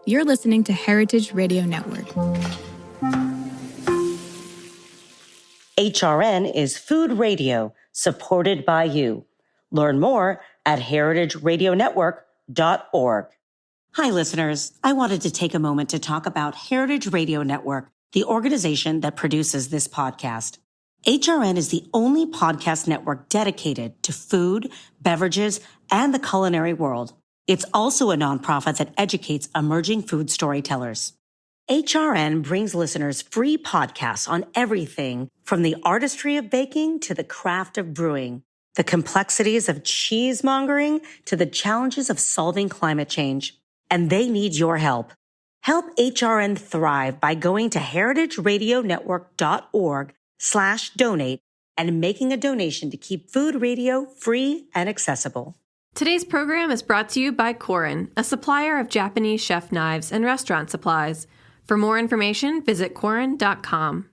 You're listening to Heritage Radio Network. HRN is food radio supported by you. Learn more at heritageradionetwork.org. Hi, listeners. I wanted to take a moment to talk about Heritage Radio Network, the organization that produces this podcast. HRN is the only podcast network dedicated to food, beverages, and the culinary world. It's also a nonprofit that educates emerging food storytellers. HRN brings listeners free podcasts on everything from the artistry of baking to the craft of brewing, the complexities of cheesemongering to the challenges of solving climate change. And they need your help. Help HRN thrive by going to heritageradionetwork.org/donate and making a donation to keep food radio free and accessible. Today's program is brought to you by Korin, a supplier of Japanese chef knives and restaurant supplies. For more information, visit Korin.com.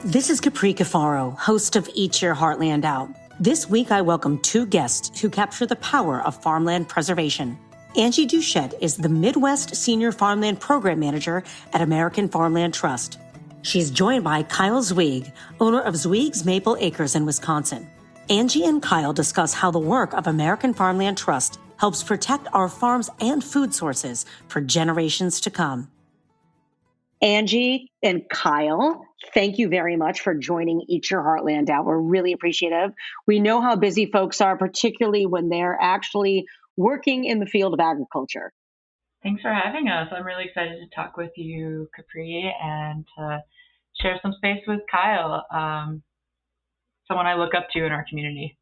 This is Capri Cafaro, host of Eat Your Heartland Out. This week, I welcome two guests who capture the power of farmland preservation. Angie Duchette is the Midwest Senior Farmland Program Manager at American Farmland Trust. She's joined by Kyle Zweig, owner of Zweig's Maple Acres in Wisconsin. Angie and Kyle discuss how the work of American Farmland Trust helps protect our farms and food sources for generations to come. Angie and Kyle, thank you very much for joining Eat Your Heartland Out. We're really appreciative. We know how busy folks are, particularly when they're actually working in the field of agriculture. Thanks for having us. I'm really excited to talk with you, Capri, and to share some space with Kyle, someone I look up to in our community.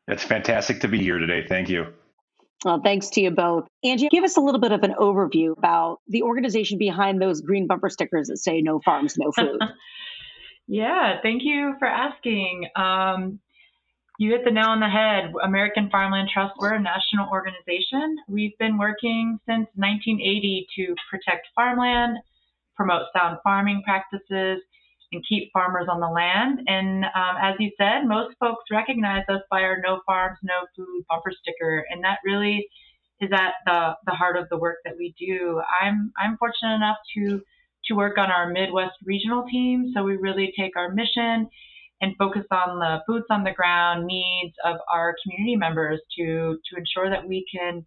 It's fantastic to be here today. Thank you. Well, thanks to you both. Angie, give us a little bit of an overview about the organization behind those green bumper stickers that say no farms, no food. Yeah, thank you for asking. You hit the nail on the head. American Farmland Trust, we're a national organization. We've been working since 1980 to protect farmland, promote sound farming practices, and keep farmers on the land. And as you said, most folks recognize us by our No Farms, No Food bumper sticker. And that really is at the heart of the work that we do. I'm fortunate enough to work on our Midwest regional team. So we really take our mission and focus on the boots on the ground needs of our community members to ensure that we can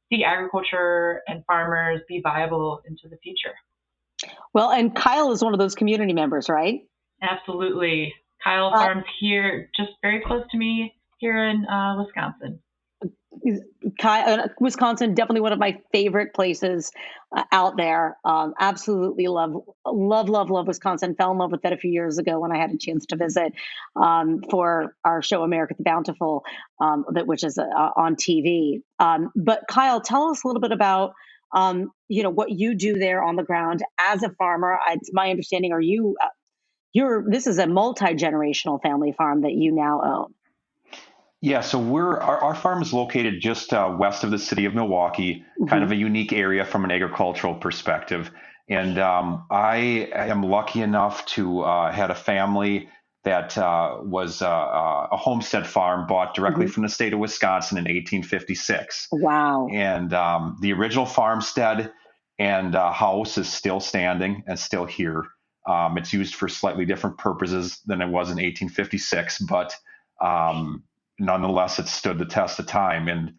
see agriculture and farmers be viable into the future. Well, and Kyle is one of those community members, right? Absolutely. Kyle farms here, just very close to me here in Wisconsin. Wisconsin, definitely one of my favorite places out there. Absolutely love Wisconsin. Fell in love with it a few years ago when I had a chance to visit for our show, America the Bountiful, which is on TV. But Kyle, tell us a little bit about what you do there on the ground as a farmer. It's my understanding, this is a multi-generational family farm that you now own. Yeah, so our farm is located just west of the city of Milwaukee, kind of a unique area from an agricultural perspective. And I am lucky enough to had a family that was a homestead farm bought directly from the state of Wisconsin in 1856. Wow. And the original farmstead and house is still standing and still here. It's used for slightly different purposes than it was in 1856, but nonetheless, it stood the test of time. And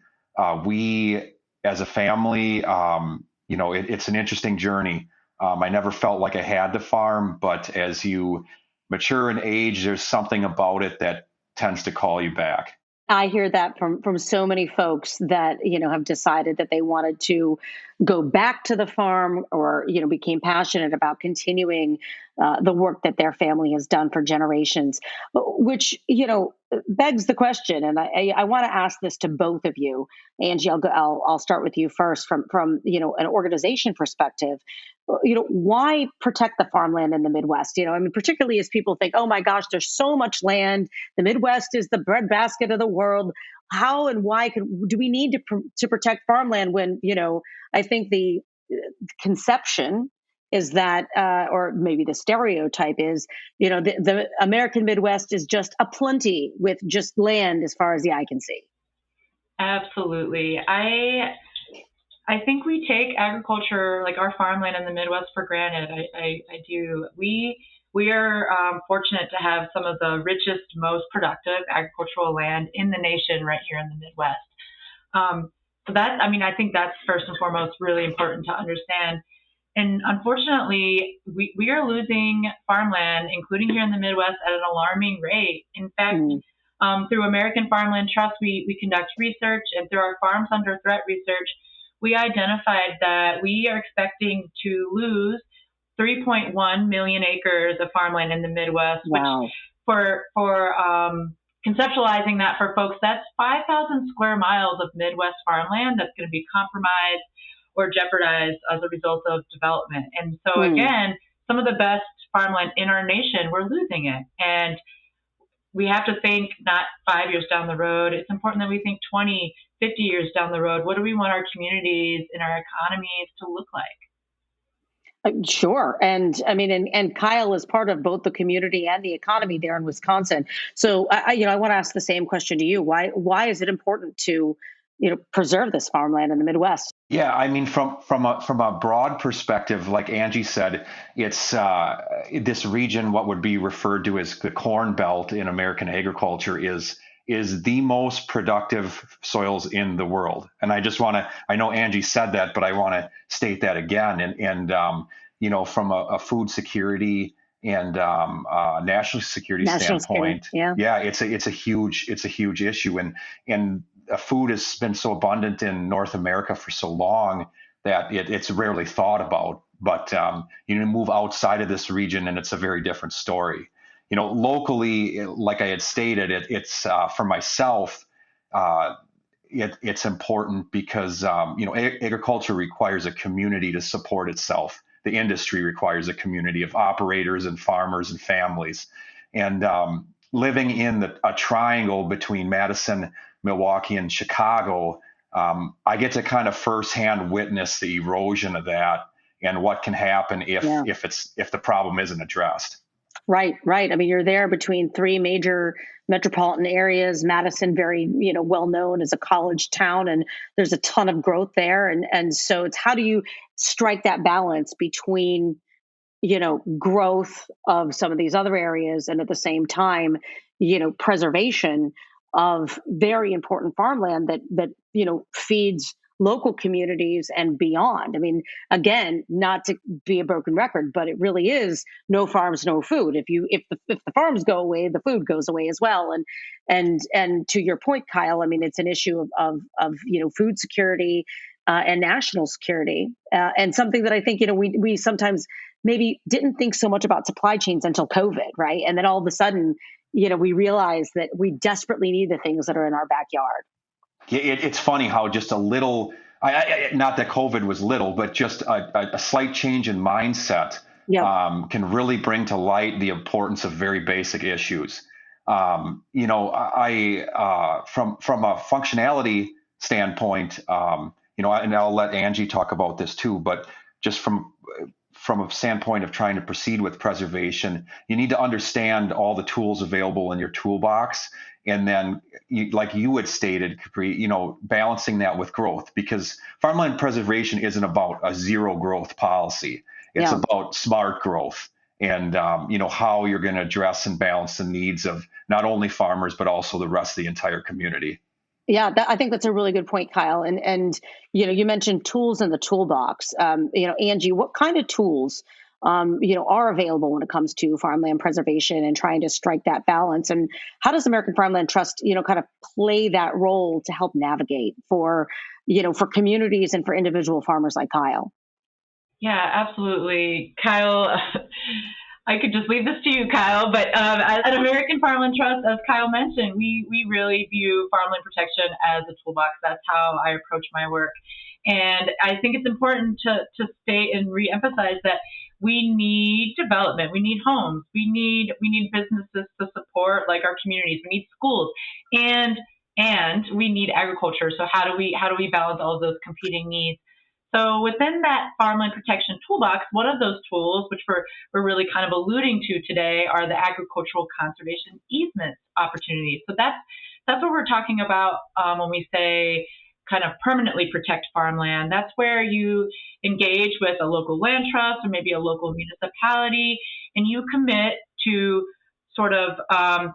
we, as a family, it's an interesting journey. I never felt like I had to farm, but as you mature in age, there's something about it that tends to call you back. I hear that from so many folks that, have decided that they wanted to go back to the farm or, became passionate about continuing the work that their family has done for generations, which, begs the question. And I want to ask this to both of you. Angie, I'll start with you first from an organization perspective. Why protect the farmland in the Midwest? Particularly as people think, oh my gosh, there's so much land. The Midwest is the breadbasket of the world. How and why do we need to protect farmland when, I think the conception is that, or maybe the stereotype is, the American Midwest is just a plenty with just land as far as the eye can see. Absolutely. I think we take agriculture, like our farmland in the Midwest, for granted. I do. We are fortunate to have some of the richest, most productive agricultural land in the nation right here in the Midwest. So that, I mean, I think that's first and foremost really important to understand. And unfortunately, we are losing farmland, including here in the Midwest, at an alarming rate. In fact, through American Farmland Trust, we conduct research, and through our Farms Under Threat research, we identified that we are expecting to lose 3.1 million acres of farmland in the Midwest, Wow. which for conceptualizing that for folks, that's 5,000 square miles of Midwest farmland that's going to be compromised or jeopardized as a result of development. And so again, some of the best farmland in our nation, we're losing it. And we have to think not 5 years down the road. It's important that we think 20, 50 years down the road. What do we want our communities and our economies to look like? Sure. And I mean, and Kyle is part of both the community and the economy there in Wisconsin. So, I want to ask the same question to you. Why is it important to, preserve this farmland in the Midwest? Yeah, I mean, from a broad perspective, like Angie said, it's this region, what would be referred to as the Corn Belt in American agriculture, is the most productive soils in the world. And I just want to, I know Angie said that, but I want to state that again. And from a food security and national security standpoint, it's a huge issue. And food has been so abundant in North America for so long that it's rarely thought about. But you move outside of this region, and it's a very different story. Locally, like I had stated, it's for myself, it's important because, agriculture requires a community to support itself. The industry requires a community of operators and farmers and families. And living in a triangle between Madison, Milwaukee, and Chicago, I get to kind of firsthand witness the erosion of that and what can happen if the problem isn't addressed. Right. I mean, you're there between three major metropolitan areas. Madison, very, well known as a college town, and there's a ton of growth there. And so it's how do you strike that balance between, growth of some of these other areas and at the same time, preservation of very important farmland that feeds local communities and beyond. I mean, again, not to be a broken record, but it really is no farms, no food. If the farms go away, the food goes away as well. And to your point, Kyle, I mean, it's an issue of food security and national security, and something that I think we sometimes maybe didn't think so much about supply chains until COVID, right? And then all of a sudden, we realize that we desperately need the things that are in our backyard. It's funny how just a little, not that COVID was little, but just a slight change in mindset can really bring to light the importance of very basic issues. From a functionality standpoint, and I'll let Angie talk about this too, but just from a standpoint of trying to proceed with preservation, you need to understand all the tools available in your toolbox. And then, like you had stated, Capri, balancing that with growth, because farmland preservation isn't about a zero growth policy. It's about smart growth and, how you're going to address and balance the needs of not only farmers, but also the rest of the entire community. Yeah, I think that's a really good point, Kyle. And you mentioned tools in the toolbox. Angie, what kind of tools, are available when it comes to farmland preservation and trying to strike that balance? And how does American Farmland Trust, kind of play that role to help navigate for communities and for individual farmers like Kyle? Yeah, absolutely. Kyle, I could just leave this to you, Kyle, but at American Farmland Trust, as Kyle mentioned, we really view farmland protection as a toolbox. That's how I approach my work. And I think it's important to state and reemphasize that we need development. We need homes. We need businesses to support, like our communities. We need schools, and we need agriculture. So how do we balance all of those competing needs? So within that farmland protection toolbox, one of those tools, which we're really kind of alluding to today, are the agricultural conservation easement opportunities. So that's that's what we're talking about when we say kind of permanently protect farmland. That's where you engage with a local land trust or maybe a local municipality, and you commit to sort of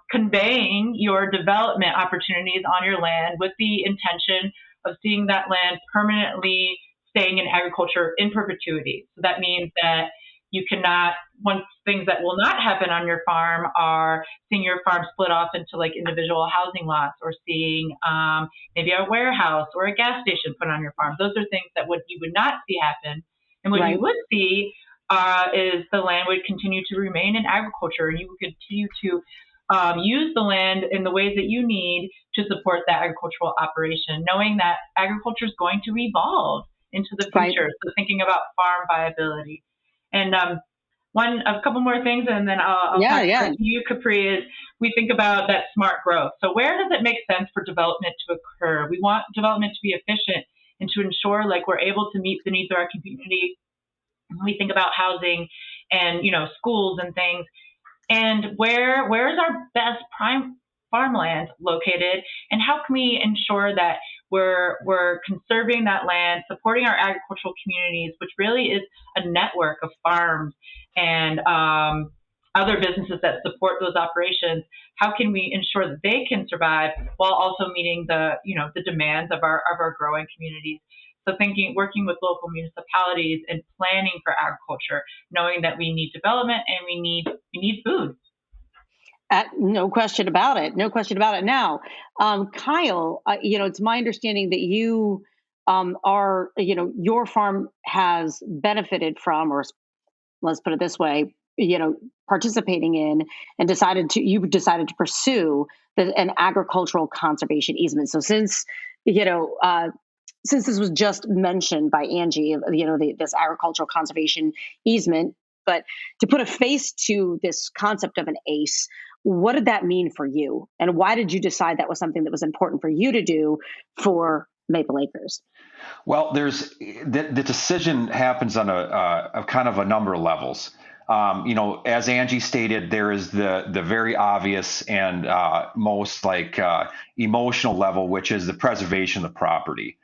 conveying your development opportunities on your land with the intention of seeing that land permanently staying in agriculture in perpetuity. So that means that you cannot, one things that will not happen on your farm are seeing your farm split off into like individual housing lots, or seeing maybe a warehouse or a gas station put on your farm. Those are things that you would not see happen. And what you would see is the land would continue to remain in agriculture, and you would continue to use the land in the ways that you need to support that agricultural operation, knowing that agriculture is going to evolve into the future. So thinking about farm viability. And a couple more things, and then I'll talk to you, Capri, is we think about that smart growth. So where does it make sense for development to occur? We want development to be efficient and to ensure like we're able to meet the needs of our community. We think about housing and, schools and things. And where's our best prime farmland located, and how can we ensure that we're conserving that land, supporting our agricultural communities, which really is a network of farms and other businesses that support those operations. How can we ensure that they can survive while also meeting the demands of our growing communities? So working with local municipalities and planning for agriculture, knowing that we need development and we need food. No question about it. No question about it. Now, Kyle, it's my understanding that you are, your farm has benefited from, or let's put it this way, participating in and you decided to pursue an agricultural conservation easement. So since this was just mentioned by Angie, this agricultural conservation easement, but to put a face to this concept of an ACE, what did that mean for you? And why did you decide that was something that was important for you to do for Maple Acres? Well, the decision happens on a kind of a number of levels. As Angie stated, there is the very obvious and most emotional level, which is the preservation of the property.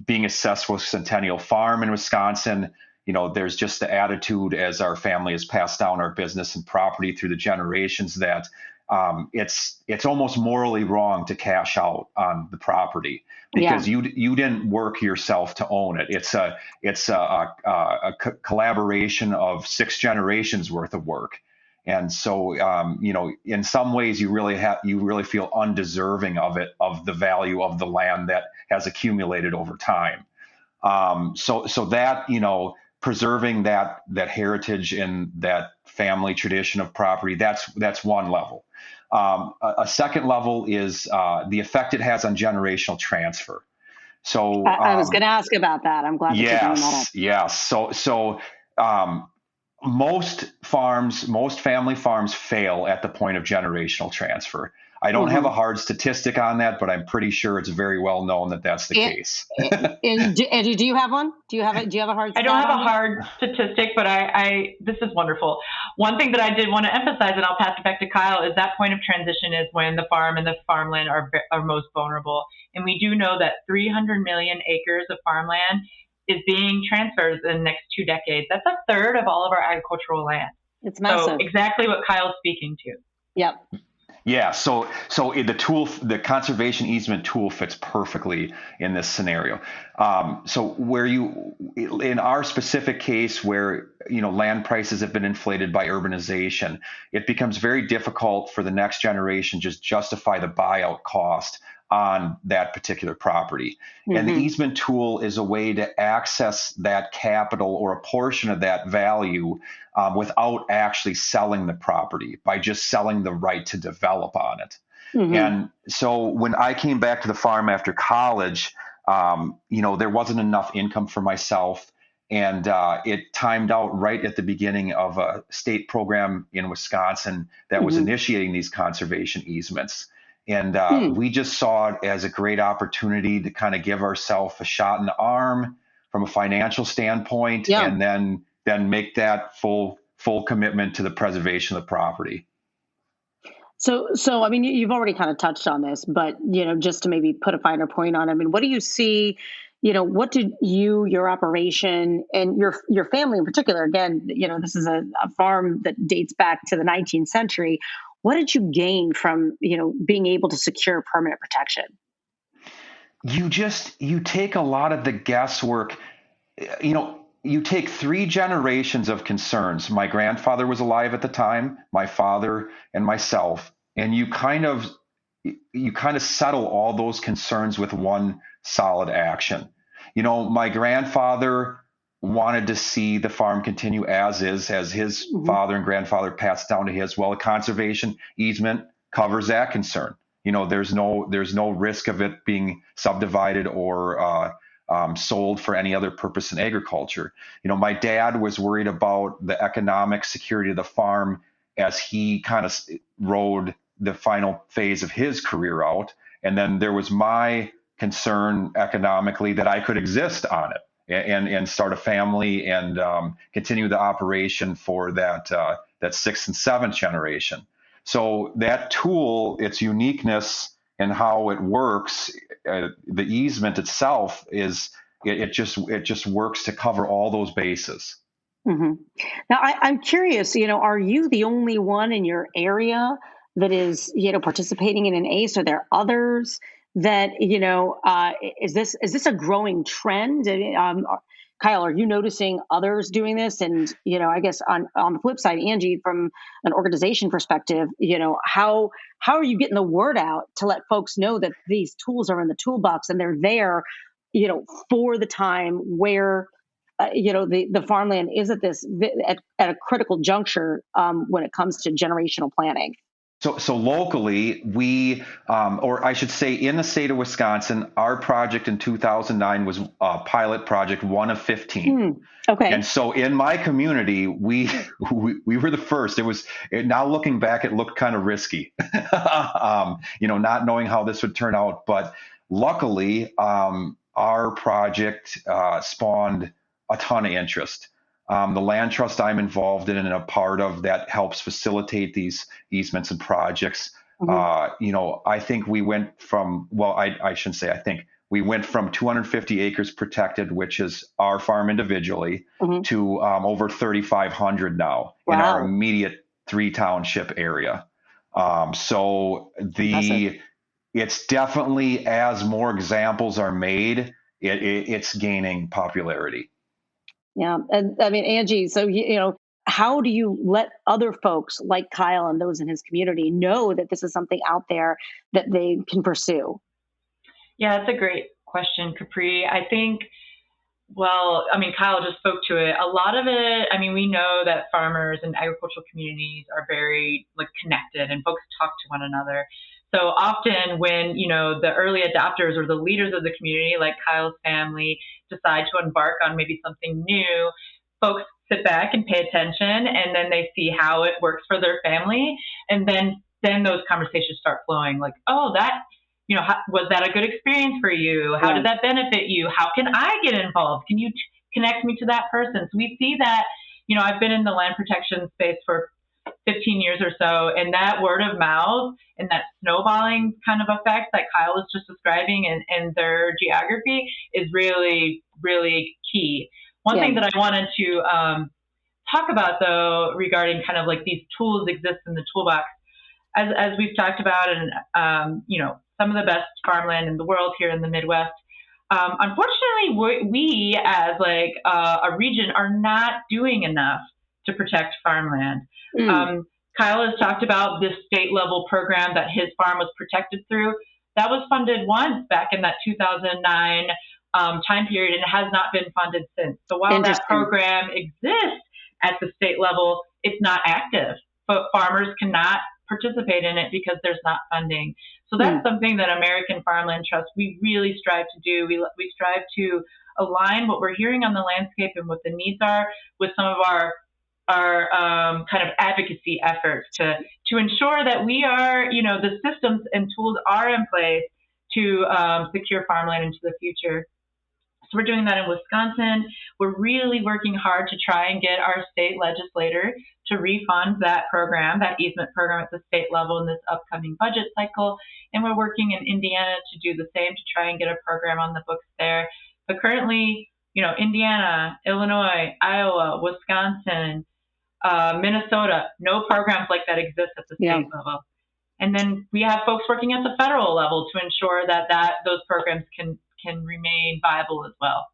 Being assessed with Centennial Farm in Wisconsin, there's just the attitude as our family has passed down our business and property through the generations that it's almost morally wrong to cash out on the property because you didn't work yourself to own it. It's a collaboration of 6 generations worth of work. And so, in some ways you really feel undeserving of the value of the land that has accumulated over time. So that, preserving that heritage and that family tradition of property, that's one level. A second level is the effect it has on generational transfer. So I was going to ask about that. I'm glad that you're bringing that up. Yes. So most family farms fail at the point of generational transfer. I don't have a hard statistic on that, but I'm pretty sure it's very well known that that's the case. And do you have one? Do you have a hard? I don't have a hard statistic, but this is wonderful. One thing that I did want to emphasize, and I'll pass it back to Kyle, is that point of transition is when the farm and the farmland are most vulnerable. And we do know that 300 million acres of farmland is being transferred in the next 2 decades. That's a third of all of our agricultural land. It's massive. So exactly what Kyle's speaking to. Yep. Yeah, so the conservation easement tool fits perfectly in this scenario. So in our specific case where, land prices have been inflated by urbanization, it becomes very difficult for the next generation just justify the buyout cost on that particular property. Mm-hmm. And the easement tool is a way to access that capital or a portion of that value without actually selling the property, by just selling the right to develop on it. Mm-hmm. And so when I came back to the farm after college, there wasn't enough income for myself. And it timed out right at the beginning of a state program in Wisconsin that was initiating these conservation easements. And we just saw it as a great opportunity to kind of give ourselves a shot in the arm from a financial standpoint, and then make that full commitment to the preservation of the property. So I mean, you've already kind of touched on this, but just to maybe put a finer point on it, I mean, what do you see? What did your operation, and your family in particular? Again, this is a farm that dates back to the 19th century. What did you gain from being able to secure permanent protection? You take a lot of the guesswork. You take 3 generations of concerns. My grandfather was alive at the time, my father and myself, and you kind of settle all those concerns with one solid action. My grandfather wanted to see the farm continue as is, as his Hmm. father and grandfather passed down to his. Well, a conservation easement covers that concern. There's no risk of it being subdivided or sold for any other purpose in agriculture. My dad was worried about the economic security of the farm as he kind of rode the final phase of his career out. And then there was my concern economically that I could exist on it and start a family and continue the operation for that sixth and seventh generation. So that tool, its uniqueness and how it works, the easement itself it just works to cover all those bases. Hmm. Now, I'm curious. Are you the only one in your area that is, participating in an ACE? Are there others that, is this a growing trend? Kyle, are you noticing others doing this? And I guess on the flip side, Angie, from an organization perspective, how are you getting the word out to let folks know that these tools are in the toolbox and they're there, for the time where the farmland is at a critical juncture when it comes to generational planning. So locally, or I should say, in the state of Wisconsin, our project in 2009 was a pilot project, one of 15. Okay. And so in my community, we were the first. Now looking back, it looked kind of risky, not knowing how this would turn out. But luckily, our project spawned a ton of interest. The land trust I'm involved in and a part of that helps facilitate these easements and projects. Hmm. I think we went from, well, I shouldn't say I think, we went from 250 acres protected, which is our farm individually, Hmm. to over 3,500 now in our Wow. immediate 3 township area. So Impressive. it's definitely, as more examples are made, it's gaining popularity. Yeah. And I mean, Angie, so, how do you let other folks like Kyle and those in his community know that this is something out there that they can pursue? Yeah, that's a great question, Capri. I think, well, I mean, Kyle just spoke to it. A lot of it, I mean, we know that farmers and agricultural communities are very like connected and folks talk to one another. So often when, the early adopters or the leaders of the community, like Kyle's family, decide to embark on maybe something new, folks sit back and pay attention and then they see how it works for their family. And then those conversations start flowing like, oh, was that a good experience for you? How Yeah. did that benefit you? How can I get involved? Can you connect me to that person? So we see that, I've been in the land protection space for 15 years or so, and that word of mouth and that snowballing kind of effect that Kyle was just describing and their geography is really, really key. One Yeah. thing that I wanted to talk about, though, regarding kind of like these tools exist in the toolbox, as we've talked about, and some of the best farmland in the world here in the Midwest. Unfortunately, we as like a region are not doing enough to protect farmland. Mm. Kyle has talked about this state level program that his farm was protected through. That was funded once back in that 2009 time period, and it has not been funded since. So while that Interesting. program exists at the state level, it's not active. But farmers cannot participate in it because there's not funding. So that's something that American Farmland Trust, we really strive to do. We strive to align what we're hearing on the landscape and what the needs are with some of our kind of advocacy efforts to ensure that we are, the systems and tools are in place to secure farmland into the future. So we're doing that in Wisconsin. We're really working hard to try and get our state legislator to refund that program, that easement program at the state level in this upcoming budget cycle. And we're working in Indiana to do the same, to try and get a program on the books there. But currently, Indiana, Illinois, Iowa, Wisconsin, Minnesota, no programs like that exist at the state level. And then we have folks working at the federal level to ensure that those programs can remain viable as well.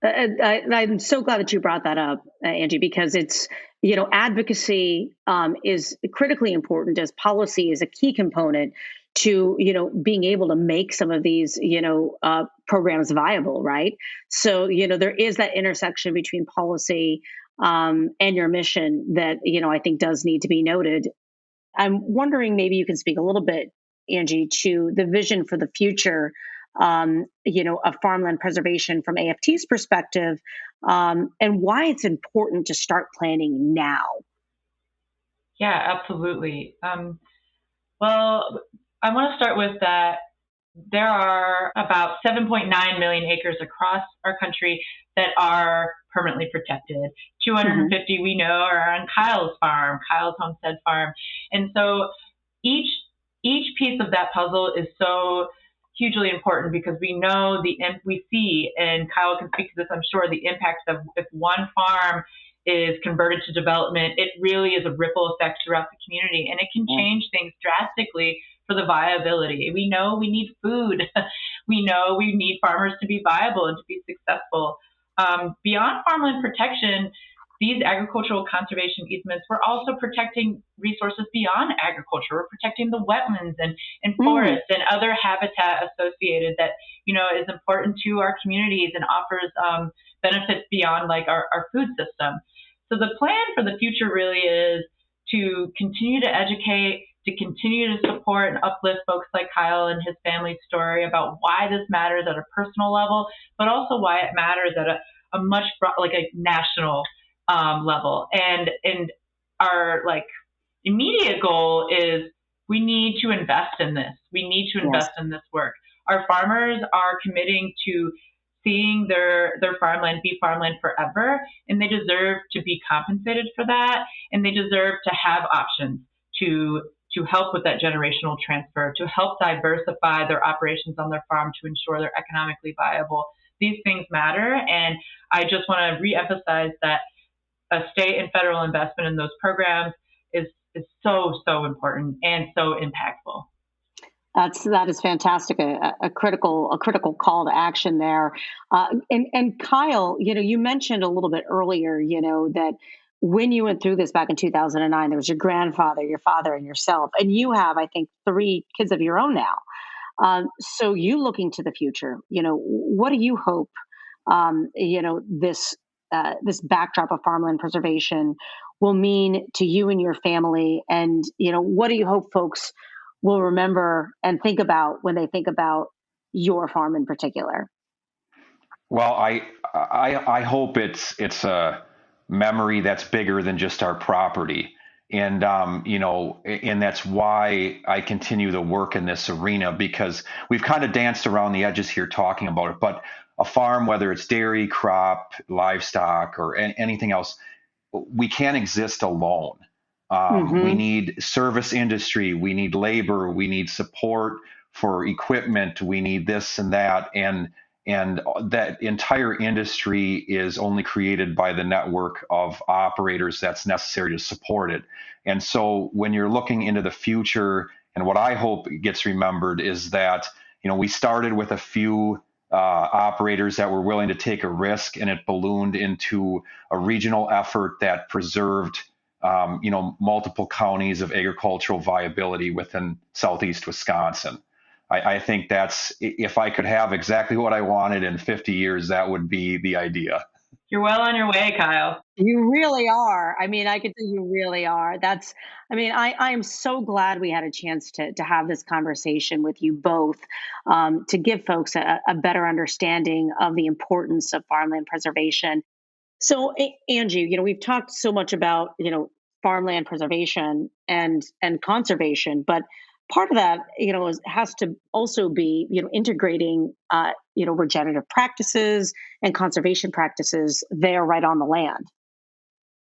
I'm so glad that you brought that up, Angie, because it's, advocacy is critically important, as policy is a key component to, being able to make some of these, programs viable, right? So, there is that intersection between policy and your mission that, I think does need to be noted. I'm wondering, maybe you can speak a little bit, Angie, to the vision for the future, of farmland preservation from AFT's perspective, and why it's important to start planning now. Yeah, absolutely. Well, I want to start with that. There are about 7.9 million acres across our country that are permanently protected. 250 we know are on Kyle's farm, Kyle's Homestead Farm. And so each piece of that puzzle is so hugely important, because we know we see, and Kyle can speak to this, I'm sure, the impact of if one farm is converted to development, it really is a ripple effect throughout the community, and it can change things drastically for the viability. We know we need food. We know we need farmers to be viable and to be successful. Beyond farmland protection, these agricultural conservation easements, we're also protecting resources beyond agriculture. We're protecting the wetlands and forests and other habitat associated that, is important to our communities and offers benefits beyond like our food system. So the plan for the future really is to continue to educate, to continue to support and uplift folks like Kyle and his family's story about why this matters at a personal level, but also why it matters at a much like a national level. And our like immediate goal is we need to invest in this. We need to invest in this work. Our farmers are committing to seeing their farmland be farmland forever, and they deserve to be compensated for that, and they deserve to have options to help with that generational transfer, to help diversify their operations on their farm to ensure they're economically viable. These things matter, and I just want to reemphasize that a state and federal investment in those programs is so important and so impactful. That is fantastic. A critical call to action there. And Kyle, you mentioned a little bit earlier, that when you went through this back in 2009, there was your grandfather, your father, and yourself, and you have, I think, 3 kids of your own now. So you looking to the future, what do you hope, this backdrop of farmland preservation will mean to you and your family? And, what do you hope folks will remember and think about when they think about your farm in particular? Well, I hope it's a memory that's bigger than just our property. And, and that's why I continue the work in this arena, because we've kind of danced around the edges here talking about it. But a farm, whether it's dairy, crop, livestock, or anything else, we can't exist alone. We need service industry, we need labor, we need support for equipment, we need this and that. And that entire industry is only created by the network of operators that's necessary to support it. And so when you're looking into the future, and what I hope gets remembered is that, we started with a few operators that were willing to take a risk, and it ballooned into a regional effort that preserved multiple counties of agricultural viability within Southeast Wisconsin. I think that's, if I could have exactly what I wanted in 50 years, that would be the idea. You're well on your way, Kyle. You really are. I mean, I could say you really are. I am so glad we had a chance to have this conversation with you both, to give folks a better understanding of the importance of farmland preservation. So, Angie, we've talked so much about, farmland preservation and conservation, but part of that, has to also be, integrating, regenerative practices and conservation practices there right on the land.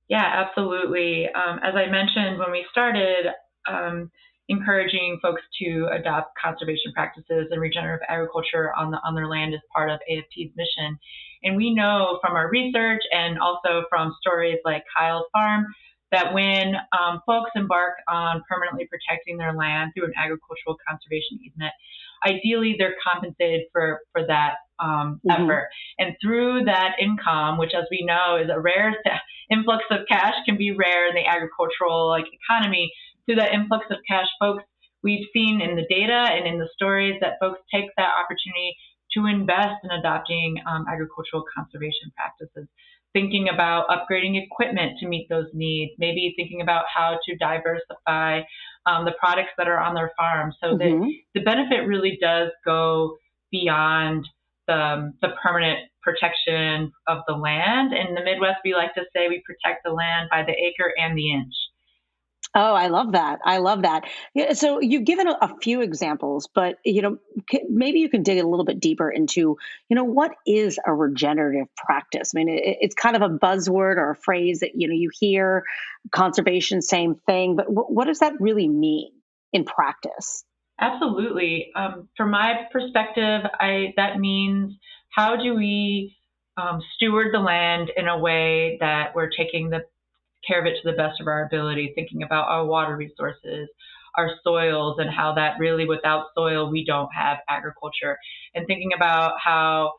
Yeah, absolutely. As I mentioned when we started, encouraging folks to adopt conservation practices and regenerative agriculture on their land is part of AFT's mission. And we know from our research and also from stories like Kyle's farm that when folks embark on permanently protecting their land through an agricultural conservation easement, ideally they're compensated for that effort. And through that income, which as we know is a rare influx of cash, can be rare in the agricultural economy, through that influx of cash, folks, we've seen in the data and in the stories that folks take that opportunity to invest in adopting agricultural conservation practices, thinking about upgrading equipment to meet those needs, maybe thinking about how to diversify the products that are on their farm. So the benefit really does go beyond the permanent protection of the land. In the Midwest, we like to say we protect the land by the acre and the inch. Oh, I love that. I love that. Yeah, so you've given a few examples, but maybe you can dig a little bit deeper into, what is a regenerative practice? I mean, it's kind of a buzzword or a phrase that you hear, conservation, same thing, but what does that really mean in practice? Absolutely. From my perspective, that means how do we steward the land in a way that we're taking the care of it to the best of our ability, thinking about our water resources, our soils, and how that really without soil, we don't have agriculture, and thinking about how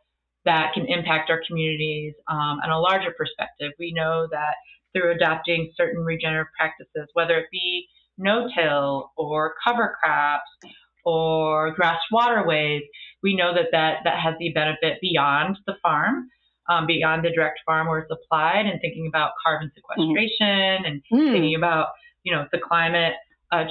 that can impact our communities on a larger perspective. We know that through adopting certain regenerative practices, whether it be no-till or cover crops or grass waterways, we know that has the benefit beyond the farm, beyond the direct farm where it's applied, and thinking about carbon sequestration and thinking about, the climate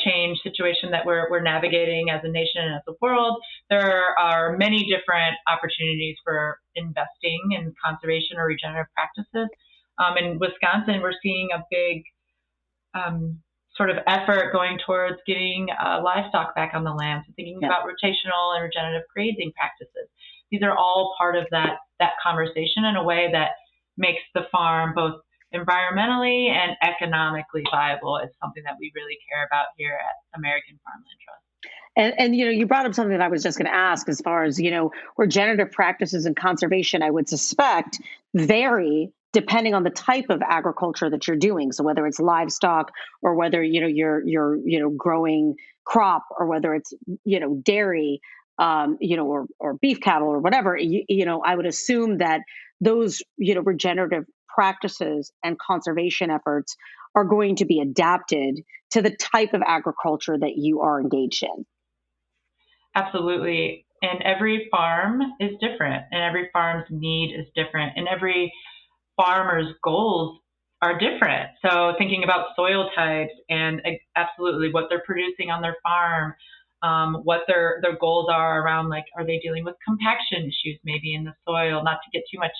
change situation that we're navigating as a nation and as a world. There are many different opportunities for investing in conservation or regenerative practices. In Wisconsin, we're seeing a big sort of effort going towards getting livestock back on the land. So thinking about rotational and regenerative grazing practices. These are all part of that conversation in a way that makes the farm both environmentally and economically viable. It's something that we really care about here at American Farmland Trust. And you brought up something that I was just going to ask as far as, regenerative practices and conservation, I would suspect, vary depending on the type of agriculture that you're doing. So whether it's livestock or whether, you're growing crop, or whether it's, dairy, or beef cattle or whatever, I would assume that those, regenerative practices and conservation efforts are going to be adapted to the type of agriculture that you are engaged in. Absolutely. And every farm is different, and every farm's need is different, and every farmer's goals are different. So thinking about soil types and absolutely what they're producing on their farm, what their goals are around, are they dealing with compaction issues maybe in the soil, not to get too much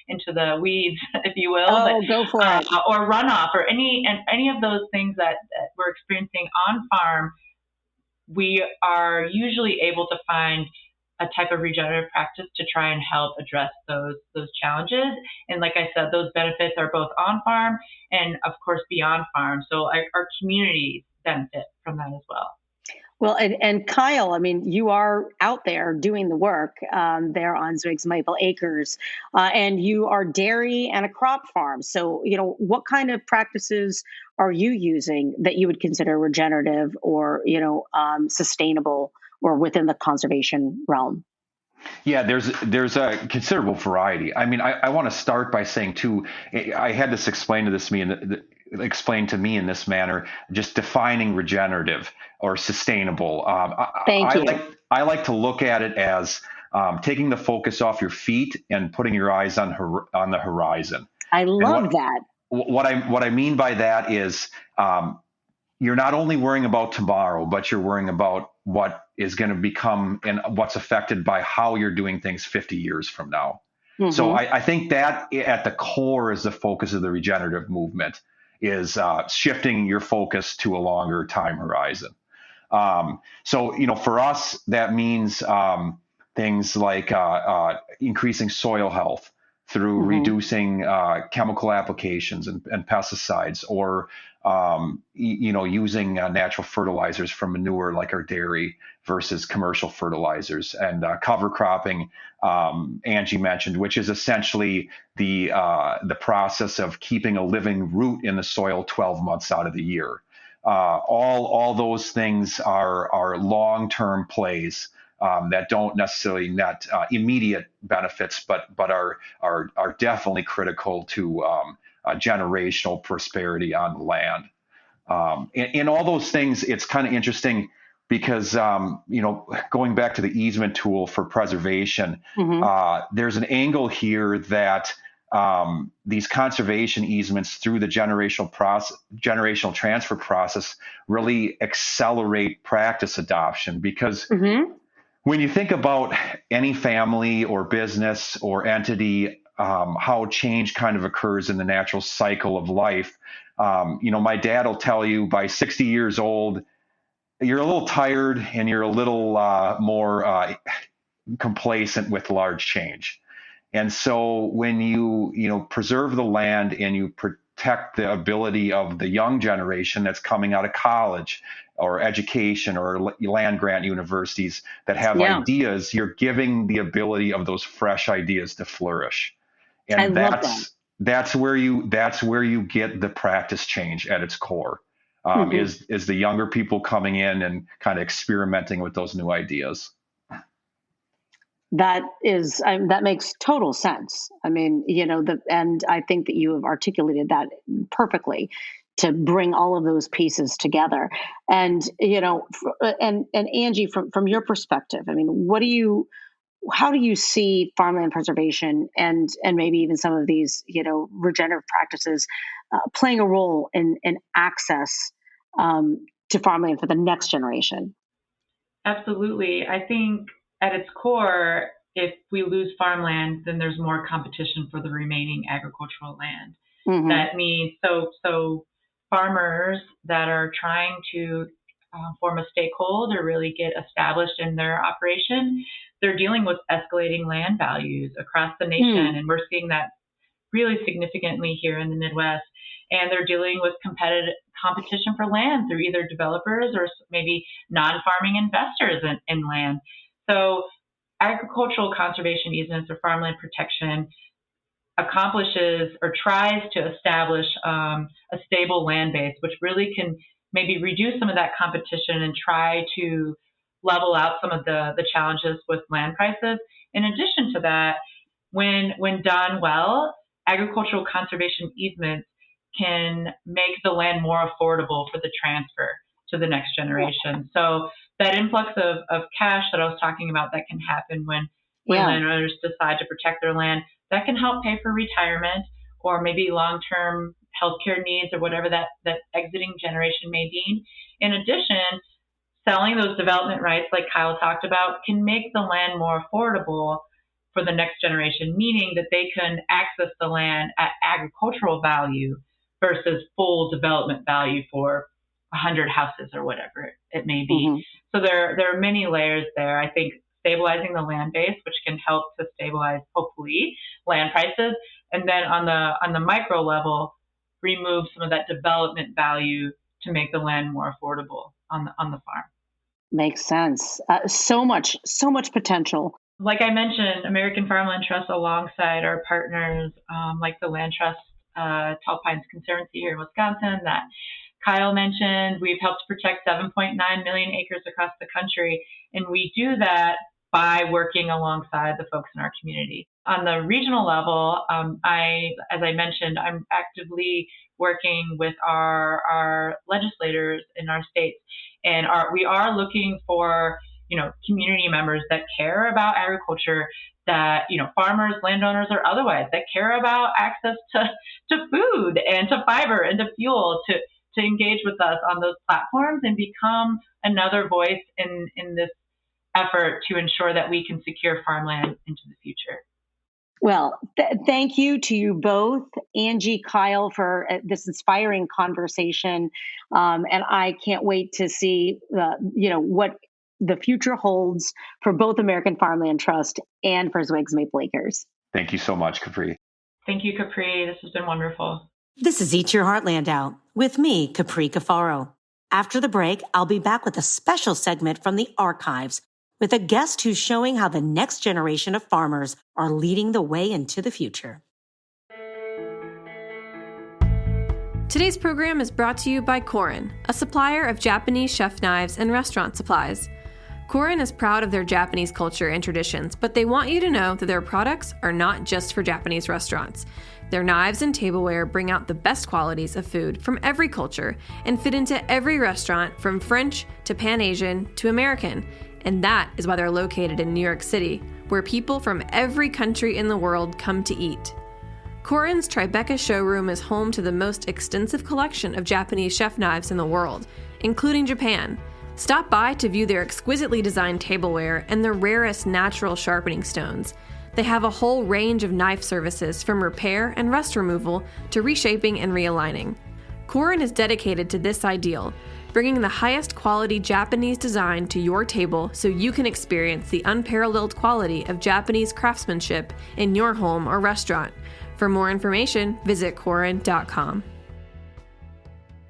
into the weeds, if you will. Oh, but, go for it. Or runoff, or any of those things that we're experiencing on farm. We are usually able to find a type of regenerative practice to try and help address those challenges. And like I said, those benefits are both on farm and of course beyond farm. So our communities benefit from that as well. Well, and Kyle, I mean, you are out there doing the work there on Zweig's Maple Acres, and you are dairy and a crop farm. So, what kind of practices are you using that you would consider regenerative or, sustainable or within the conservation realm? Yeah, there's a considerable variety. I mean, I want to start by saying too, I had this explained to me in this manner, just defining regenerative or sustainable. Thank you. I like to look at it as taking the focus off your feet and putting your eyes on the horizon. I love that. What I mean by that is you're not only worrying about tomorrow, but you're worrying about what is going to become and what's affected by how you're doing things 50 years from now. Mm-hmm. So I think that at the core is the focus of the regenerative movement, is shifting your focus to a longer time horizon. So, for us, that means things like increasing soil health through reducing chemical applications and pesticides, or using natural fertilizers from manure like our dairy versus commercial fertilizers, and cover cropping. Angie mentioned, which is essentially the process of keeping a living root in the soil 12 months out of the year. All those things are long-term plays that don't necessarily net immediate benefits, but are definitely critical to generational prosperity on the land. And all those things, it's kind of interesting because going back to the easement tool for preservation, there's an angle here that these conservation easements through the generational transfer process really accelerate practice adoption, because when you think about any family or business or entity, how change kind of occurs in the natural cycle of life, my dad will tell you by 60 years old, you're a little tired and you're a little more complacent with large change. And so when you preserve the land and you protect the ability of the young generation that's coming out of college or education or land grant universities that have ideas, you're giving the ability of those fresh ideas to flourish. And that's where you get the practice change at its core, is the younger people coming in and kind of experimenting with those new ideas. That makes total sense. I mean, and I think that you have articulated that perfectly, to bring all of those pieces together. And, and Angie, from your perspective, I mean, how do you see farmland preservation and maybe even some of these, regenerative practices playing a role in access to farmland for the next generation? Absolutely. I think at its core, if we lose farmland, then there's more competition for the remaining agricultural land. That means so farmers that are trying to form a stakehold or really get established in their operation, they're dealing with escalating land values across the nation. And we're seeing that really significantly here in the Midwest. And they're dealing with competition for land through either developers or maybe non-farming investors in land. So agricultural conservation easements or farmland protection accomplishes or tries to establish a stable land base, which really can maybe reduce some of that competition and try to level out some of the challenges with land prices. In addition to that, when done well, agricultural conservation easements can make the land more affordable for the transfer to the next generation. So that influx of cash that I was talking about that can happen when landowners decide to protect their land, that can help pay for retirement or maybe long-term healthcare needs or whatever that exiting generation may need. In addition, selling those development rights, like Kyle talked about, can make the land more affordable for the next generation, meaning that they can access the land at agricultural value versus full development value for 100 houses or whatever it may be. So there are many layers there. I think stabilizing the land base, which can help to stabilize, hopefully, land prices, and then on the micro level, remove some of that development value to make the land more affordable on the farm. Makes sense. So much potential. Like I mentioned, American Farmland Trust, alongside our partners like the Land Trust, Tall Pines Conservancy here in Wisconsin that Kyle mentioned, we've helped protect 7.9 million acres across the country, and we do that by working alongside the folks in our community. On the regional level, as I mentioned, I'm actively working with our legislators in our states, and we are looking for community members that care about agriculture, that farmers, landowners, or otherwise, that care about access to food and to fiber and to fuel, to engage with us on those platforms and become another voice in this effort to ensure that we can secure farmland into the future. Well, thank you to you both, Angie, Kyle, for this inspiring conversation. And I can't wait to see, what the future holds for both American Farmland Trust and for Zwig's Maple Acres. Thank you so much, Capri. Thank you, Capri. This has been wonderful. This is Eat Your Heartland Out with me, Capri Cafaro. After the break, I'll be back with a special segment from the archives with a guest who's showing how the next generation of farmers are leading the way into the future. Today's program is brought to you by Korin, a supplier of Japanese chef knives and restaurant supplies. Korin is proud of their Japanese culture and traditions, but they want you to know that their products are not just for Japanese restaurants. Their knives and tableware bring out the best qualities of food from every culture and fit into every restaurant from French to Pan-Asian to American. And that is why they're located in New York City, where people from every country in the world come to eat. Korin's Tribeca showroom is home to the most extensive collection of Japanese chef knives in the world, including Japan. Stop by to view their exquisitely designed tableware and the rarest natural sharpening stones. They have a whole range of knife services from repair and rust removal to reshaping and realigning. Korin is dedicated to this ideal, bringing the highest quality Japanese design to your table so you can experience the unparalleled quality of Japanese craftsmanship in your home or restaurant. For more information, visit Korin.com.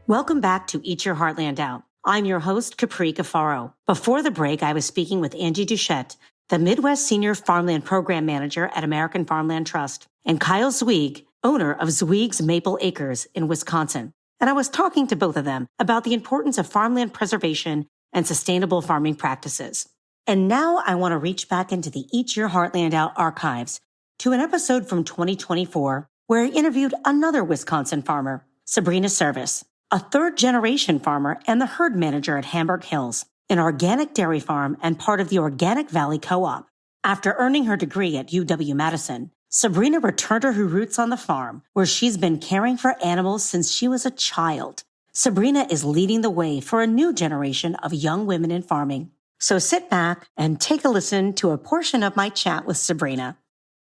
Welcome back to Eat Your Heartland Out. I'm your host, Capri Cafaro. Before the break, I was speaking with Angie Duchette, the Midwest Senior Farmland Program Manager at American Farmland Trust, and Kyle Zwig, owner of Zwig's Maple Acres in Wisconsin. And I was talking to both of them about the importance of farmland preservation and sustainable farming practices. And now I want to reach back into the Eat Your Heartland Out archives to an episode from 2024 where I interviewed another Wisconsin farmer, Sabrina Service, a third-generation farmer and the herd manager at Hamburg Hills, an organic dairy farm and part of the Organic Valley Co-op. After earning her degree at UW-Madison, Sabrina returned to her roots on the farm, where she's been caring for animals since she was a child. Sabrina is leading the way for a new generation of young women in farming. So sit back and take a listen to a portion of my chat with Sabrina.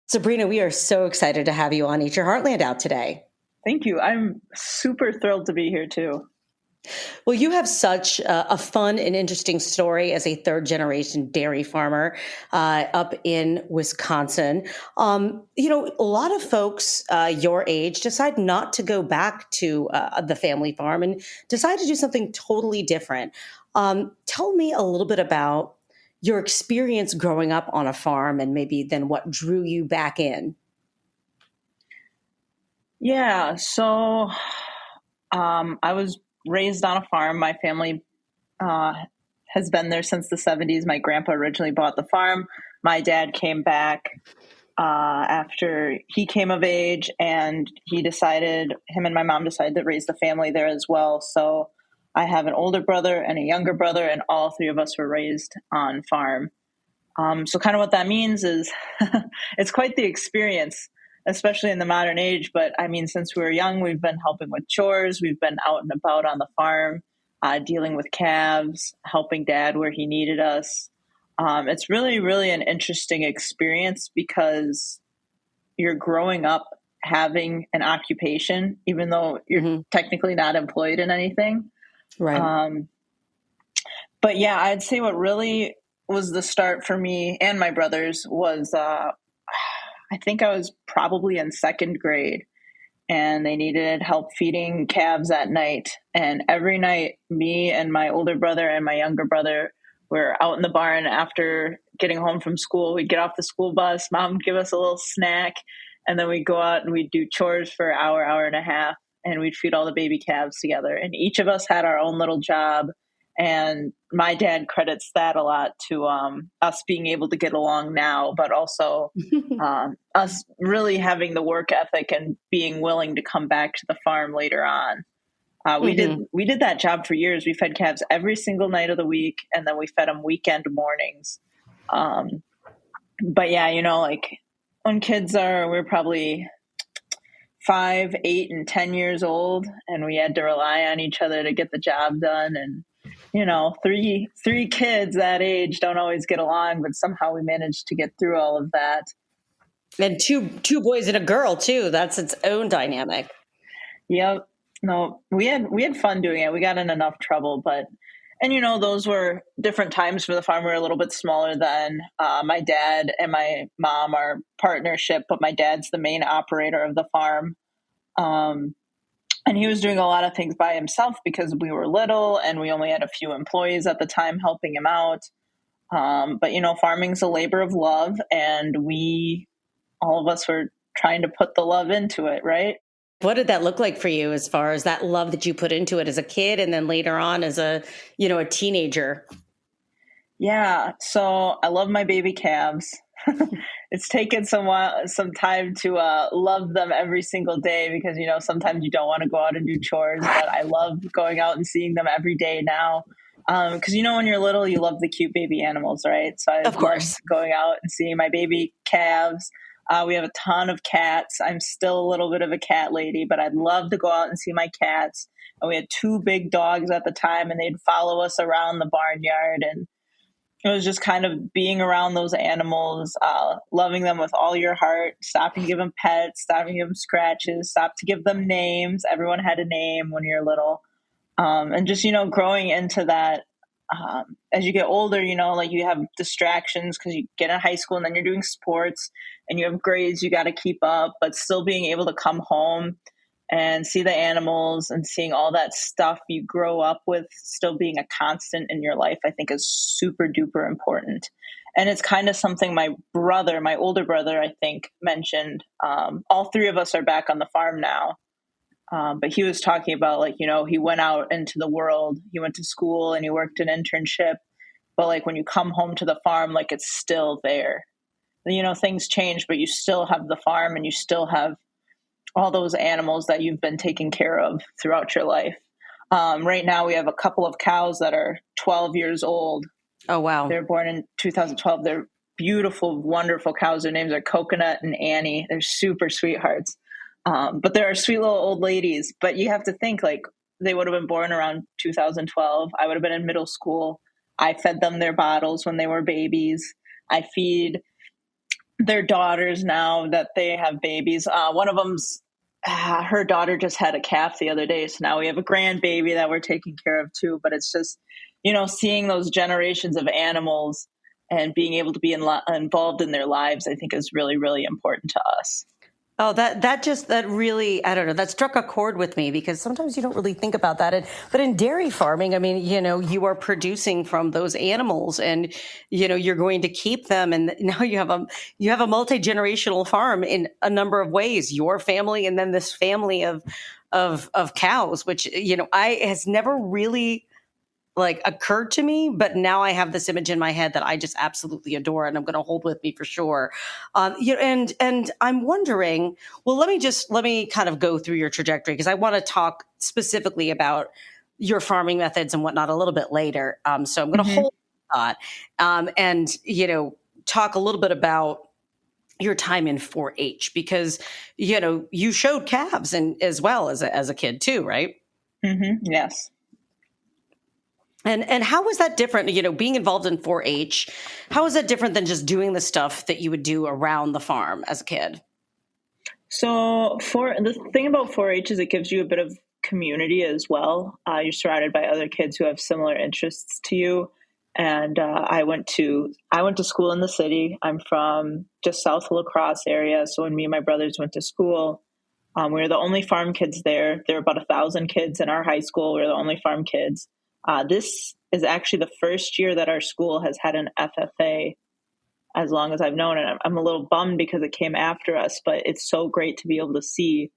Sabrina, we are so excited to have you on Eat Your Heartland Out today. Thank you. I'm super thrilled to be here too. Well, you have such a fun and interesting story as a third-generation dairy farmer up in Wisconsin. A lot of folks your age decide not to go back to the family farm and decide to do something totally different. Tell me a little bit about your experience growing up on a farm and maybe then what drew you back in. Yeah, so I was raised on a farm. My family has been there since the 70s. My grandpa originally bought the farm. My dad came back after he came of age, and him and my mom decided to raise the family there as well. So I have an older brother and a younger brother, and all three of us were raised on farm. So kind of what that means is it's quite the experience, especially in the modern age. But I mean, since we were young, we've been helping with chores. We've been out and about on the farm, dealing with calves, helping Dad where he needed us. It's really, really an interesting experience because you're growing up having an occupation, even though you're technically not employed in anything. Right. But yeah, I'd say what really was the start for me and my brothers was I think I was probably in second grade, and they needed help feeding calves at night. And every night, me and my older brother and my younger brother were out in the barn after getting home from school. We'd get off the school bus, Mom would give us a little snack, and then we'd go out and we'd do chores for an hour and a half, and we'd feed all the baby calves together. And each of us had our own little job. And my dad credits that a lot to us being able to get along now, but also us really having the work ethic and being willing to come back to the farm later on. We did that job for years. We fed calves every single night of the week, and then we fed them weekend mornings. But yeah, like when we're probably 5, 8, and 10 years old, and we had to rely on each other to get the job done. And three kids that age don't always get along, but somehow we managed to get through all of that. And two boys and a girl too. That's its own dynamic. Yep. No, we had fun doing it. We got in enough trouble, but those were different times for the farm. We were a little bit smaller then. My dad and my mom are partnership, but my dad's the main operator of the farm. And he was doing a lot of things by himself because we were little and we only had a few employees at the time helping him out. But farming's a labor of love, and all of us were trying to put the love into it, right? What did that look like for you as far as that love that you put into it as a kid and then later on as a teenager? Yeah. So I love my baby calves. It's taken some time to love them every single day because, sometimes you don't want to go out and do chores, but I love going out and seeing them every day now. Because, when you're little, you love the cute baby animals, right? So I of course love going out and seeing my baby calves. We have a ton of cats. I'm still a little bit of a cat lady, but I'd love to go out and see my cats. And we had 2 big dogs at the time, and they'd follow us around the barnyard. And it was just kind of being around those animals, loving them with all your heart, stopping to give them pets, stopping to give them scratches, stop to give them names. Everyone had a name when you're little. And just, growing into that. As you get older, like you have distractions because you get in high school and then you're doing sports and you have grades you got to keep up, but still being able to come home and see the animals and seeing all that stuff you grow up with still being a constant in your life, I think is super duper important. And it's kind of something my older brother, I think, mentioned. All 3 of us are back on the farm now. But he was talking about he went out into the world, he went to school and he worked an internship. But when you come home to the farm, it's still there. Things change, but you still have the farm and you still have all those animals that you've been taking care of throughout your life. Right now we have a couple of cows that are 12 years old. Oh, wow. They're born in 2012. They're beautiful, wonderful cows. Their names are Coconut and Annie. They're super sweethearts. But there are sweet little old ladies, but you have to think they would have been born around 2012. I would have been in middle school. I fed them their bottles when they were babies. I feed their daughters now that they have babies. One of them's, her daughter just had a calf the other day. So now we have a grandbaby that we're taking care of too. But it's just, seeing those generations of animals and being able to be involved in their lives, I think is really, really important to us. Oh, that really, I don't know, that struck a chord with me because sometimes you don't really think about that. But in dairy farming, I mean, you are producing from those animals and, you're going to keep them. And now you have a multi-generational farm in a number of ways, your family and then this family of cows, which, has never really occurred to me, but now I have this image in my head that I just absolutely adore and I'm going to hold with me for sure. And I'm wondering, well, let me kind of go through your trajectory because I want to talk specifically about your farming methods and whatnot a little bit later. So I'm going to hold that and, talk a little bit about your time in 4-H because, you showed calves and as well as a kid too, right? Mm-hmm. Yes. And how was that different, being involved in 4-H? How is that different than just doing the stuff that you would do around the farm as a kid? So the thing about 4-H is it gives you a bit of community as well. You're surrounded by other kids who have similar interests to you. And I went to school in the city. I'm from just south of La Crosse area. So when me and my brothers went to school, we were the only farm kids there. There were about 1,000 kids in our high school. We were the only farm kids. This is actually the first year that our school has had an FFA as long as I've known it. I'm a little bummed because it came after us, but it's so great to be able to see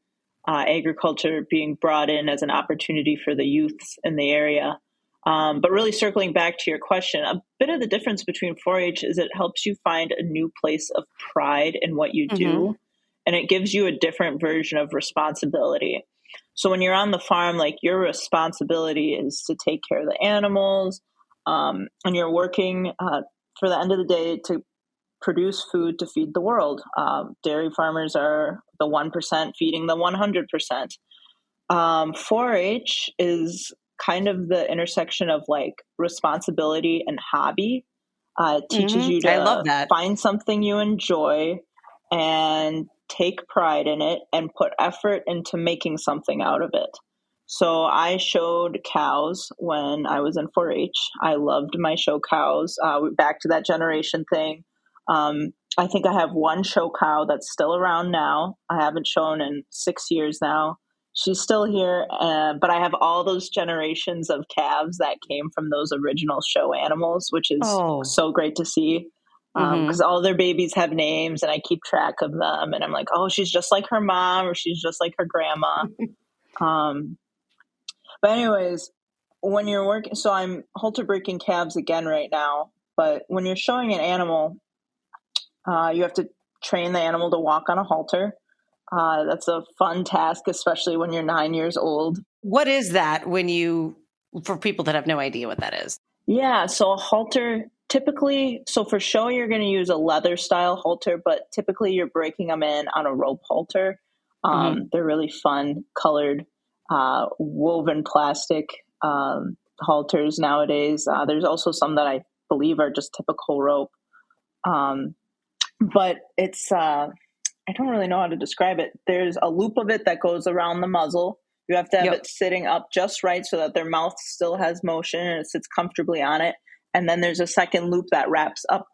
agriculture being brought in as an opportunity for the youths in the area. But really circling back to your question, a bit of the difference between 4-H is it helps you find a new place of pride in what you do, and it gives you a different version of responsibility. So when you're on the farm, your responsibility is to take care of the animals, and you're working for the end of the day to produce food to feed the world. Dairy farmers are the 1% feeding the 100%. 4-H is kind of the intersection of responsibility and hobby. It teaches you I love to that. find something you enjoy and take pride in it and put effort into making something out of it. So I showed cows when I was in 4-H. I loved my show cows. Back to that generation thing. I think I have one show cow that's still around now. I haven't shown in 6 years now. She's still here, but I have all those generations of calves that came from those original show animals, which is so great to see. Because all their babies have names, and I keep track of them. And I'm like, oh, she's just like her mom, or she's just like her grandma. But anyways, when you're working, so I'm halter breaking calves again right now. But when you're showing an animal, you have to train the animal to walk on a halter. That's a fun task, especially when you're 9 years old. What is that for people that have no idea what that is? Yeah. So a halter typically, so for show, you're going to use a leather style halter, but typically you're breaking them in on a rope halter. They're really fun, colored, woven plastic halters nowadays. There's also some that I believe are just typical rope. But it's, I don't really know how to describe it. There's a loop of it that goes around the muzzle. You have to have it sitting up just right so that their mouth still has motion and it sits comfortably on it. And then there's a second loop that wraps up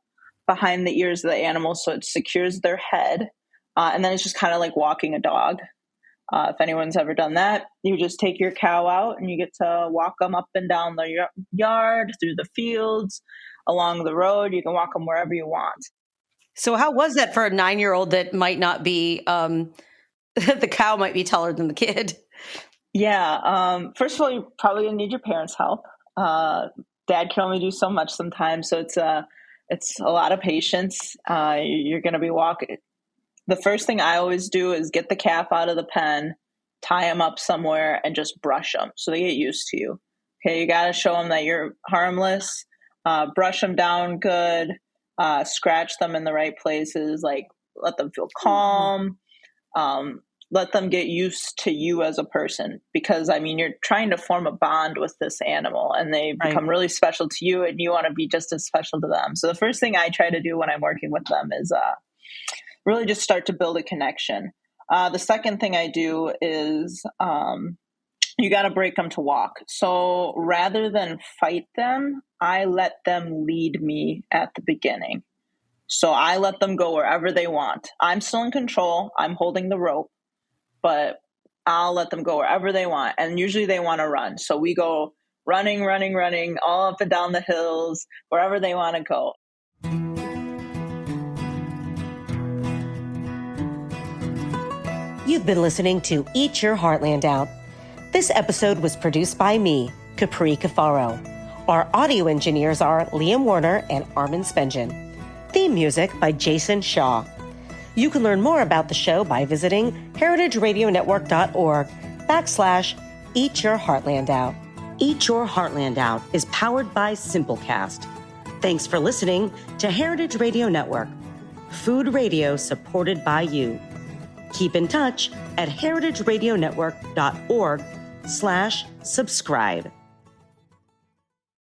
behind the ears of the animal so it secures their head. And then it's just kind of like walking a dog. If anyone's ever done that, you just take your cow out and you get to walk them up and down the yard, through the fields, along the road. You can walk them wherever you want. So how was that for a 9-year-old that might not be, the cow might be taller than the kid? Yeah. First of all, you're probably going to need your parents' help. Dad can only do so much sometimes. So it's a lot of patience. You're going to be walking. The first thing I always do is get the calf out of the pen, tie them up somewhere, and just brush them so they get used to you. Okay, you got to show them that you're harmless. Brush them down good. Scratch them in the right places. Like let them feel calm. Let them get used to you as a person, because I mean, you're trying to form a bond with this animal and they become really special to you and you want to be just as special to them. So the first thing I try to do when I'm working with them is really just start to build a connection. The second thing I do is you got to break them to walk. So rather than fight them, I let them lead me at the beginning. So I let them go wherever they want. I'm still in control. I'm holding the rope, but I'll let them go wherever they want. And usually they want to run. So we go running, all up and down the hills, wherever they want to go. You've been listening to Eat Your Heartland Out. This episode was produced by me, Capri Cafaro. Our audio engineers are Liam Warner and Armin Spengen. Theme music by Jason Shaw. You can learn more about the show by visiting heritageradionetwork.org/Eat Your Heartland Out. Eat Your Heartland Out is powered by Simplecast. Thanks for listening to Heritage Radio Network, food radio supported by you. Keep in touch at heritageradionetwork.org/subscribe.